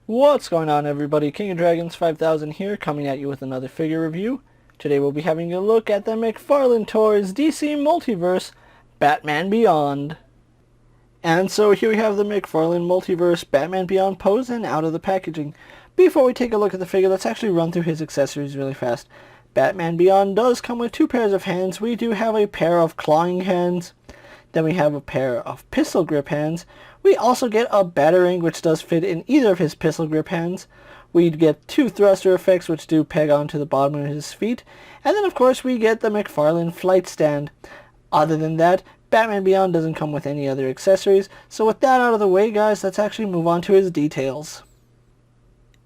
What's going on, everybody? KingofDragons 5000 here, coming at you with another figure review. Today we'll be having a look at the McFarlane Toys DC Multiverse Batman Beyond. And so here we have the McFarlane Multiverse Batman Beyond pose and out of the packaging. Before we take a look at the figure, let's actually run through his accessories really fast. Batman Beyond does come with two pairs of hands. We do have a pair of clawing hands. Then we have a pair of pistol grip hands. We also get a batarang, which does fit in either of his pistol grip hands. We get two thruster effects, which do peg onto the bottom of his feet. And then, of course, we get the McFarlane flight stand. Other than that, Batman Beyond doesn't come with any other accessories. So with that out of the way, guys, let's actually move on to his details.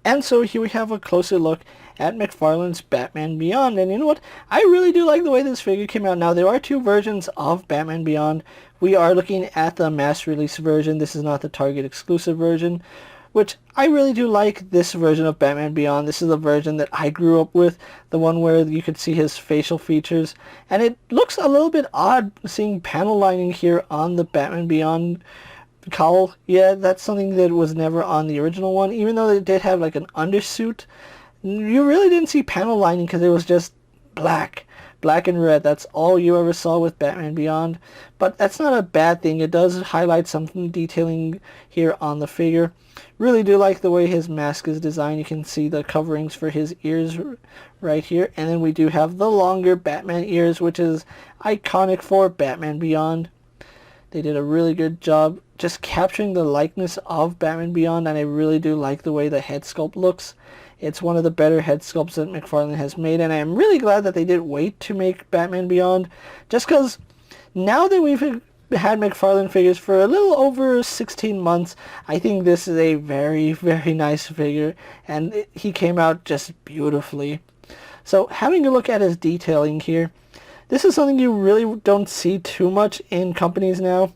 And so here we have a closer look at McFarlane's Batman Beyond. And you know what? I really do like the way this figure came out. Now, there are two versions of Batman Beyond. We are looking at the mass release version. This is not the Target exclusive version, which I really do like this version of Batman Beyond. This is the version that I grew up with, the one where you could see his facial features. And it looks a little bit odd seeing panel lining here on the Batman Beyond cowl. Yeah, that's something that was never on the original one. Even though it did have like an undersuit, you really didn't see panel lining because it was just black and red. That's all you ever saw with Batman Beyond. But that's not a bad thing. It does highlight some detailing here on the figure. Really do like the way his mask is designed. You can see the coverings for his ears right here. And then we do have the longer Batman ears, which is iconic for Batman Beyond. They did a really good job just capturing the likeness of Batman Beyond, and I really do like the way the head sculpt looks. It's one of the better head sculpts that McFarlane has made, and I am really glad that they did wait to make Batman Beyond, just because now that we've had McFarlane figures for a little over 16 months, I think this is a very, very nice figure, and he came out just beautifully. So having a look at his detailing here, this is something you really don't see too much in companies now.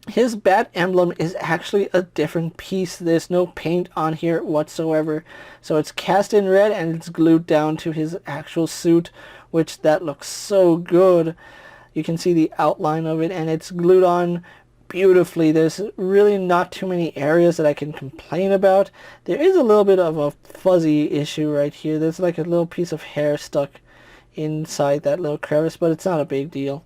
His bat emblem is actually a different piece. There's no paint on here whatsoever. So it's cast in red and it's glued down to his actual suit, which that looks so good. You can see the outline of it and it's glued on beautifully. There's really not too many areas that I can complain about. There is a little bit of a fuzzy issue right here. There's like a little piece of hair stuck inside that little crevice, but it's not a big deal.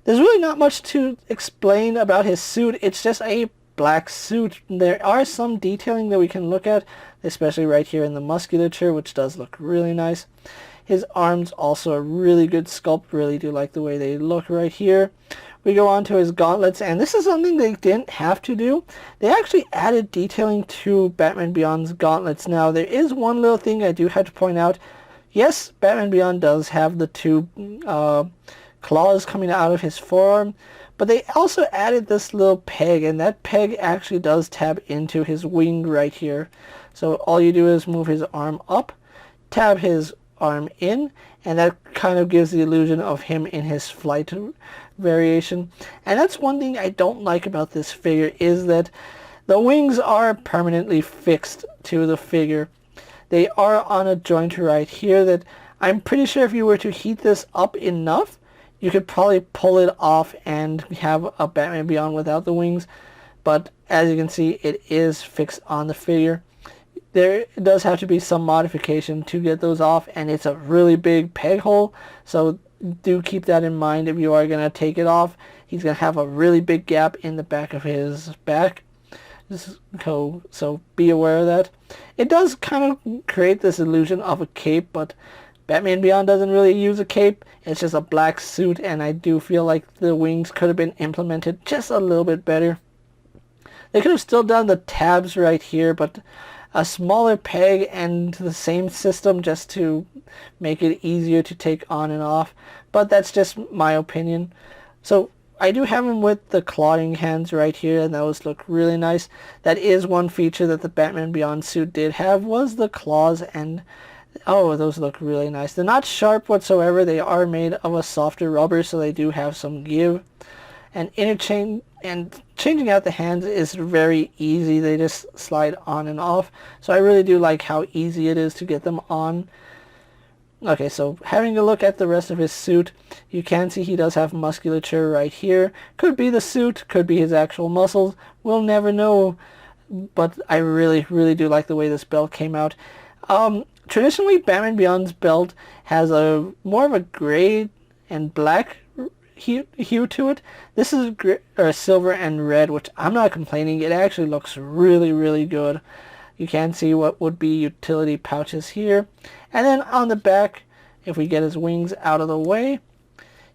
There's really not much to explain about his suit. It's just a black suit. There are some detailing that we can look at, especially right here in the musculature, which does look really nice. His arms also a really good sculpt. Really do like the way they look right here. We go on to his gauntlets, and this is something they didn't have to do. They actually added detailing to Batman Beyond's gauntlets. Now, there is one little thing I do have to point out. Yes, Batman Beyond does have the two claws coming out of his forearm, but they also added this little peg, and that peg actually does tab into his wing right here. So all you do is move his arm up, tab his arm in, and that kind of gives the illusion of him in his flight variation. And that's one thing I don't like about this figure, is that the wings are permanently fixed to the figure. They are on a joint right here that I'm pretty sure if you were to heat this up enough, you could probably pull it off and have a Batman Beyond without the wings. But as you can see, it is fixed on the figure. There does have to be some modification to get those off, and it's a really big peg hole. So do keep that in mind if you are going to take it off. He's going to have a really big gap in the back of his back. So be aware of that. It does kind of create this illusion of a cape, but Batman Beyond doesn't really use a cape. It's just a black suit, and I do feel like the wings could have been implemented just a little bit better. They could have still done the tabs right here, but a smaller peg and the same system just to make it easier to take on and off. But that's just my opinion. So I do have him with the clawing hands right here, and those look really nice. That is one feature that the Batman Beyond suit did have, was the claws, and oh, those look really nice. They're not sharp whatsoever. They are made of a softer rubber, so they do have some give. And changing out the hands is very easy. They just slide on and off. So I really do like how easy it is to get them on. Okay, so having a look at the rest of his suit, you can see he does have musculature right here. Could be the suit, could be his actual muscles. We'll never know. but I really do like the way this belt came out. Traditionally, Batman Beyond's belt has a more of a gray and black hue to it. This is silver and red, which I'm not complaining. It actually looks really good. You can see what would be utility pouches here. And then on the back, if we get his wings out of the way,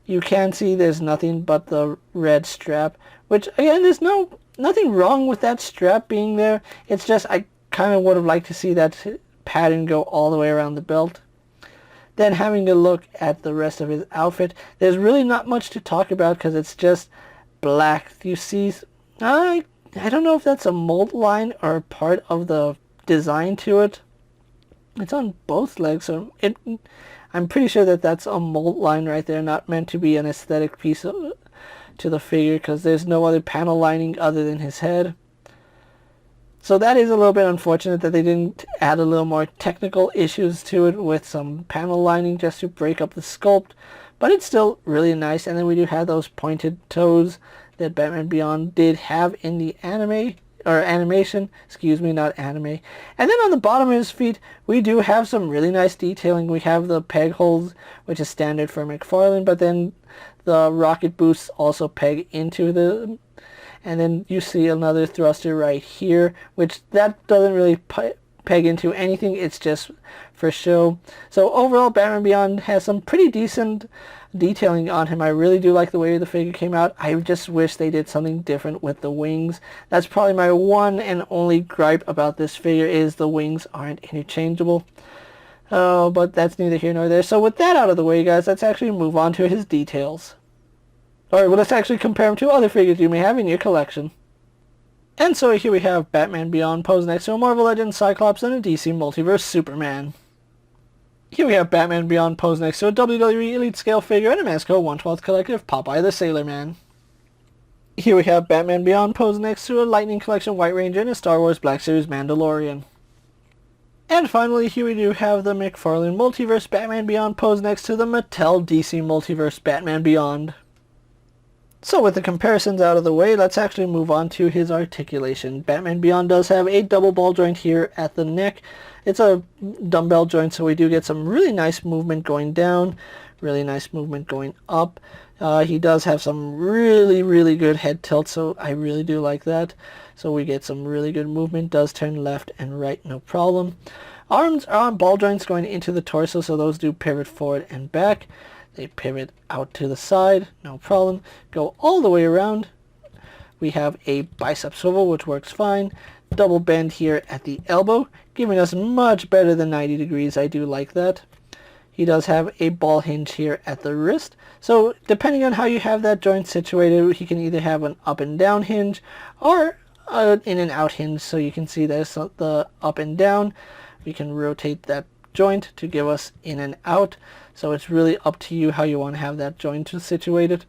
you can see there's nothing but the red strap, which again, there's nothing wrong with that strap being there. It's just I kind of would have liked to see that pattern go all the way around the belt. Then having a look at the rest of his outfit, there's really not much to talk about because it's just black. You see, I don't know if that's a mold line or part of the design to it. It's on both legs, so I'm pretty sure that that's a mold line right there, not meant to be an aesthetic piece to the figure because there's no other panel lining other than his head. So that is a little bit unfortunate that they didn't add a little more technical issues to it with some panel lining just to break up the sculpt. But it's still really nice. And then we do have those pointed toes that Batman Beyond did have in the animation. Excuse me, not anime. And then on the bottom of his feet, we do have some really nice detailing. We have the peg holes, which is standard for McFarlane, but then the rocket boosts also peg into the... And then you see another thruster right here, which that doesn't really peg into anything. It's just for show. So overall, Batman Beyond has some pretty decent detailing on him. I really do like the way the figure came out. I just wish they did something different with the wings. That's probably my one and only gripe about this figure is the wings aren't interchangeable. Oh, but that's neither here nor there. So with that out of the way, guys, let's actually move on to his details. Alright, well, let's actually compare him to other figures you may have in your collection. And so here we have Batman Beyond posed next to a Marvel Legends Cyclops and a DC Multiverse Superman. Here we have Batman Beyond posed next to a WWE Elite Scale figure and a Mezco 1/12 Collective Popeye the Sailor Man. Here we have Batman Beyond posed next to a Lightning Collection White Ranger and a Star Wars Black Series Mandalorian. And finally, here we do have the McFarlane Multiverse Batman Beyond posed next to the Mattel DC Multiverse Batman Beyond. So with the comparisons out of the way, let's actually move on to his articulation. Batman Beyond does have a double ball joint here at the neck. It's a dumbbell joint, so we do get some really nice movement going down, really nice movement going up. He does have some really good head tilt, so I really do like that. So we get some really good movement, does turn left and right, no problem. Arms are on ball joints going into the torso, so those do pivot forward and back. They pivot out to the side, no problem. Go all the way around. We have a bicep swivel, which works fine. Double bend here at the elbow, giving us much better than 90 degrees. I do like that. He does have a ball hinge here at the wrist. So depending on how you have that joint situated, he can either have an up and down hinge or an in and out hinge. So you can see there's the up and down. We can rotate that joint to give us in and out. So it's really up to you how you want to have that joint situated.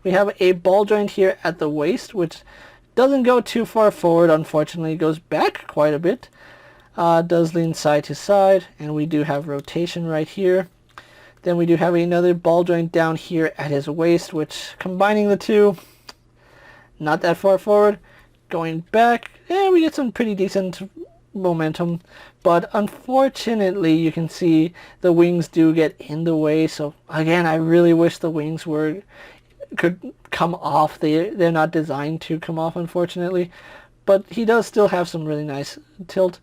We have a ball joint here at the waist, which doesn't go too far forward, unfortunately. It goes back quite a bit. Does lean side to side, and we do have rotation right here. Then we do have another ball joint down here at his waist, which combining the two, not that far forward. Going back, we get some pretty decent momentum, but unfortunately you can see the wings do get in the way. So again, I really wish the wings could come off. They're not designed to come off, unfortunately, but he does still have some really nice tilt.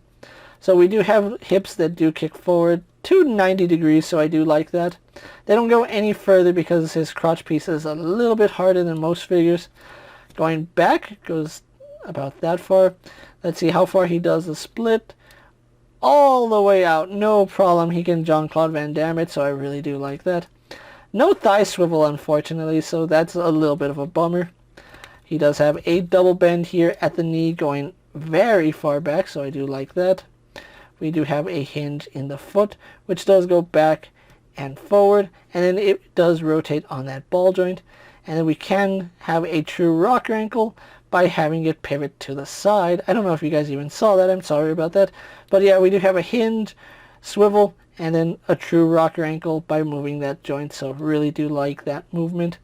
So we do have hips that do kick forward to 90 degrees, so I do like that. They don't go any further because his crotch piece is a little bit harder than most figures. Going back goes about that far. Let's see how far he does the split. All the way out, no problem. He can Jean-Claude Van Damme it, so I really do like that. No thigh swivel, unfortunately, so that's a little bit of a bummer. He does have a double bend here at the knee going very far back, so I do like that. We do have a hinge in the foot, which does go back and forward, and then it does rotate on that ball joint. And then we can have a true rocker ankle by having it pivot to the side. I don't know if you guys even saw that. I'm sorry about that. But yeah, we do have a hinge, swivel, and then a true rocker ankle by moving that joint. So really do like that movement.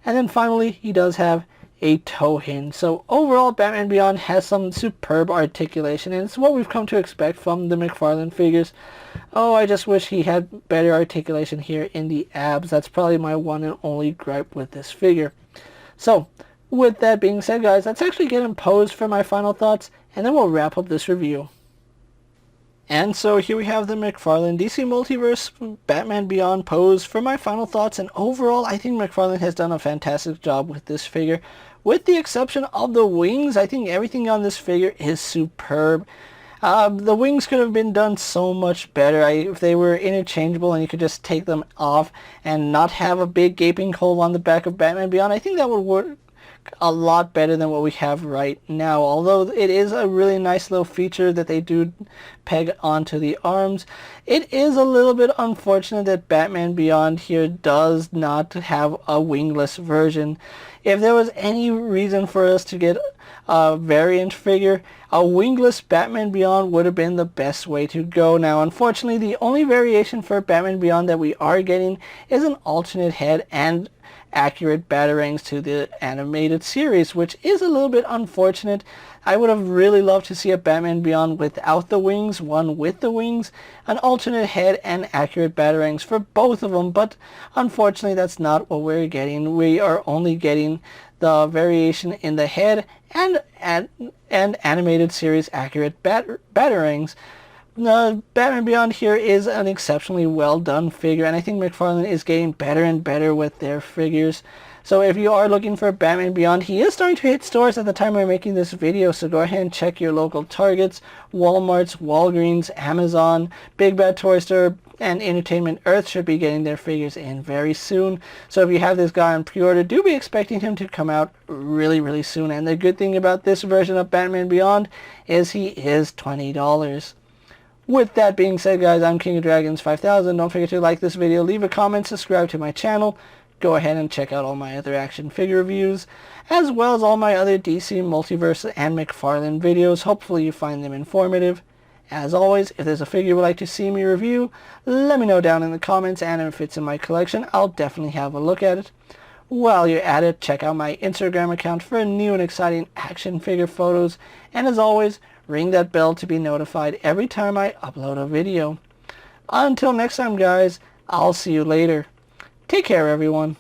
And then finally, he does have a toe hinge. So overall, Batman Beyond has some superb articulation, and it's what we've come to expect from the McFarlane figures. Oh, I just wish he had better articulation here in the abs. That's probably my one and only gripe with this figure. So, with that being said, guys, let's actually get him posed for my final thoughts, and then we'll wrap up this review. And so here we have the McFarlane DC Multiverse Batman Beyond pose for my final thoughts, and overall I think McFarlane has done a fantastic job with this figure. With the exception of the wings, I think everything on this figure is superb. The wings could have been done so much better. If they were interchangeable and you could just take them off and not have a big gaping hole on the back of Batman Beyond, I think that would work a lot better than what we have right now. Although it is a really nice little feature that they do peg onto the arms, it is a little bit unfortunate that Batman Beyond here does not have a wingless version. If there was any reason for us to get a variant figure, a wingless Batman Beyond would have been the best way to go. Now, unfortunately, the only variation for Batman Beyond that we are getting is an alternate head and accurate batarangs to the animated series, which is a little bit unfortunate. I would have really loved to see a Batman Beyond without the wings, one with the wings, an alternate head, and accurate batarangs for both of them, but unfortunately that's not what we're getting. We are only getting the variation in the head and animated series accurate batarangs. Batman Beyond here is an exceptionally well done figure, and I think McFarlane is getting better and better with their figures. So if you are looking for Batman Beyond, he is starting to hit stores at the time I'm making this video, so go ahead and check your local Targets, Walmarts, Walgreens, Amazon, Big Bad Toy Store, and Entertainment Earth should be getting their figures in very soon. So if you have this guy on pre-order, do be expecting him to come out really soon. And the good thing about this version of Batman Beyond is he is $20. With that being said, guys, I'm KingofDragons 5000. Don't forget to like this video, leave a comment, subscribe to my channel. Go ahead and check out all my other action figure reviews, as well as all my other DC, Multiverse, and McFarlane videos. Hopefully you find them informative. As always, if there's a figure you would like to see me review, let me know down in the comments, and if it's in my collection, I'll definitely have a look at it. While you're at it, check out my Instagram account for new and exciting action figure photos, and as always, ring that bell to be notified every time I upload a video. Until next time, guys, I'll see you later. Take care, everyone.